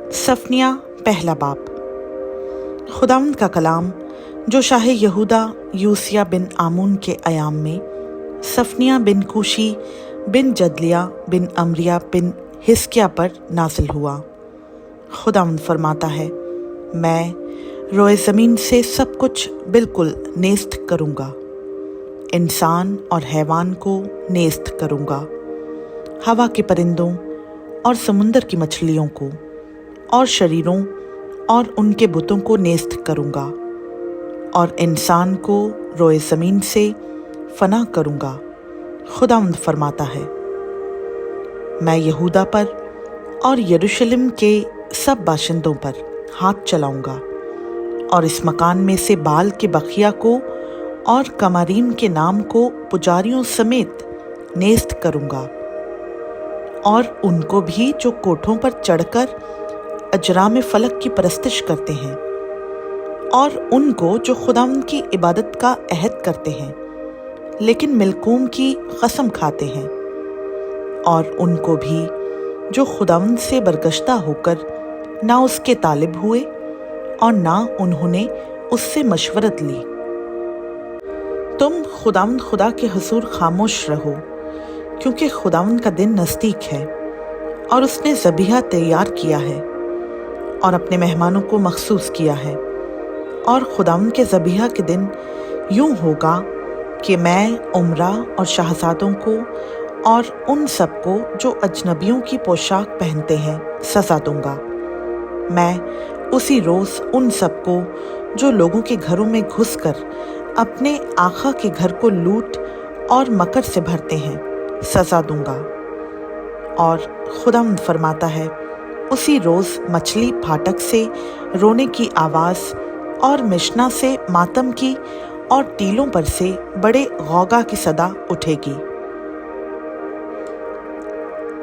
सफनिया पहला बाब। खुदावंद का कलाम जो शाह यहूदा यूसिया बिन आमून के अयाम में सफनिया बिन कूशी बिन जदलिया बिन अमरिया बिन हिस्किया पर नाजिल हुआ। खुदावंद फरमाता है, मैं रोए ज़मीन से सब कुछ बिल्कुल नेस्त करूँगा, इंसान और हैवान को नेस्त करूँगा, हवा के परिंदों और समुंदर की मछलियों को और शरीरों और उनके बुतों को नेस्त करूँगा, और इंसान को रोए ज़मीन से फना करूँगा। खुदावंद फरमाता है, मैं यहूदा पर और यरूशलेम के सब बाशिंदों पर हाथ चलाऊँगा और इस मकान में से बाल के बखिया को और कमारीन के नाम को पुजारियों समेत नेस्त करूँगा, और उनको भी जो कोठों पर चढ़कर अजराम फलक की परस्तिश करते हैं, और उनको जो खुदावंद की इबादत का अहद करते हैं लेकिन मिल्कूम की कसम खाते हैं, और उनको भी जो खुदावंद से बरगश्ता होकर ना उसके तालिब हुए और ना उन्होंने उससे मशवरत ली। तुम खुदावंद खुदा के हुजूर खामोश रहो, क्योंकि खुदावंद का दिन नज़दीक है और उसने ज़बीहा तैयार किया है और अपने मेहमानों को मखसूस किया है। और खुदावंद के ज़बीहा के दिन यूं होगा कि मैं उमरा और शाहज़ादों को और उन सबको जो अजनबियों की पोशाक पहनते हैं सज़ा दूंगा। मैं उसी रोज़ उन सबको जो लोगों के घरों में घुसकर अपने आका के घर को लूट और मकर से भरते हैं सज़ा दूंगा। और खुदावंद फरमाता है, उसी रोज़ मछली फाटक से रोने की आवाज़ और मिशना से मातम की और टीलों पर से बड़े गौगा की सदा उठेगी।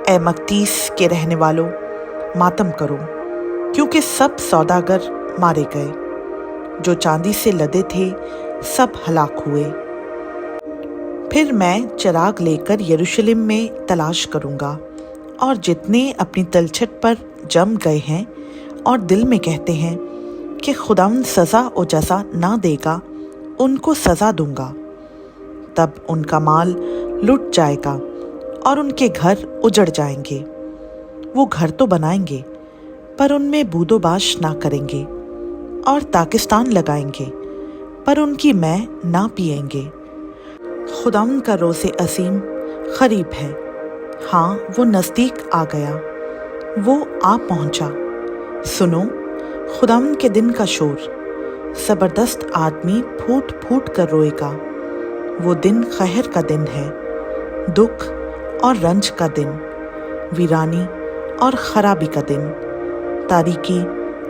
ए मकदीस के रहने वालों, मातम करो, क्योंकि सब सौदागर मारे गए, जो चांदी से लदे थे सब हलाक हुए। फिर मैं चिराग लेकर यरूशलेम में तलाश करूँगा, और जितने अपनी तलछट पर जम गए हैं और दिल में कहते हैं कि खुदावंद सज़ा और जज़ा ना देगा, उनको सज़ा दूंगा। तब उनका माल लुट जाएगा और उनके घर उजड़ जाएंगे। वो घर तो बनाएंगे पर उनमें बूदोबाश ना करेंगे, और ताकिस्तान लगाएंगे पर उनकी मै ना पिएंगे। खुदावंद का रोज़े असीम क़रीब है, हाँ वो नज़दीक आ गया, वो आ पहुँचा। सुनो खुदावंद के दिन का शोर, ज़बरदस्त आदमी फूट फूट कर रोएगा। वो दिन कहर का दिन है, दुख और रंज का दिन, वीरानी और खराबी का दिन, तारीकी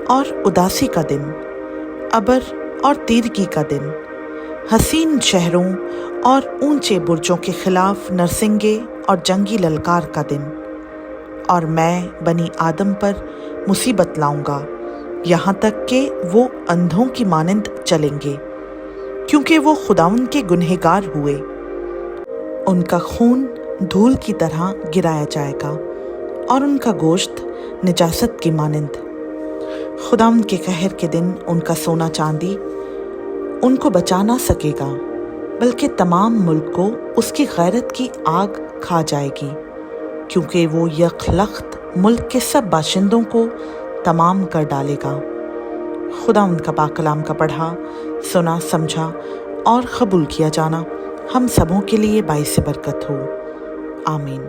और उदासी का दिन, अबर और तीरगी का दिन, हसीन शहरों और ऊंचे बुर्जों के खिलाफ नरसिंगे और जंगी ललकार का दिन। और मैं बनी आदम पर मुसीबत लाऊंगा, यहाँ तक कि वो अंधों की मानंद चलेंगे, क्योंकि वो खुदावंद के गुनहगार हुए। उनका खून धूल की तरह गिराया जाएगा और उनका गोश्त निजासत की मानंद। खुदावंद के कहर के दिन उनका सोना चांदी उनको बचा ना सकेगा, बल्कि तमाम मुल्क को उसकी गैरत की आग खा जाएगी, क्योंकि वो यखलख्त मुल्क के सब बाशिंदों को तमाम कर डालेगा। खुदावंद का पाक कलाम का पढ़ा, सुना, समझा और कबूल किया जाना हम सबों के लिए बाइस बरकत हो। आमीन।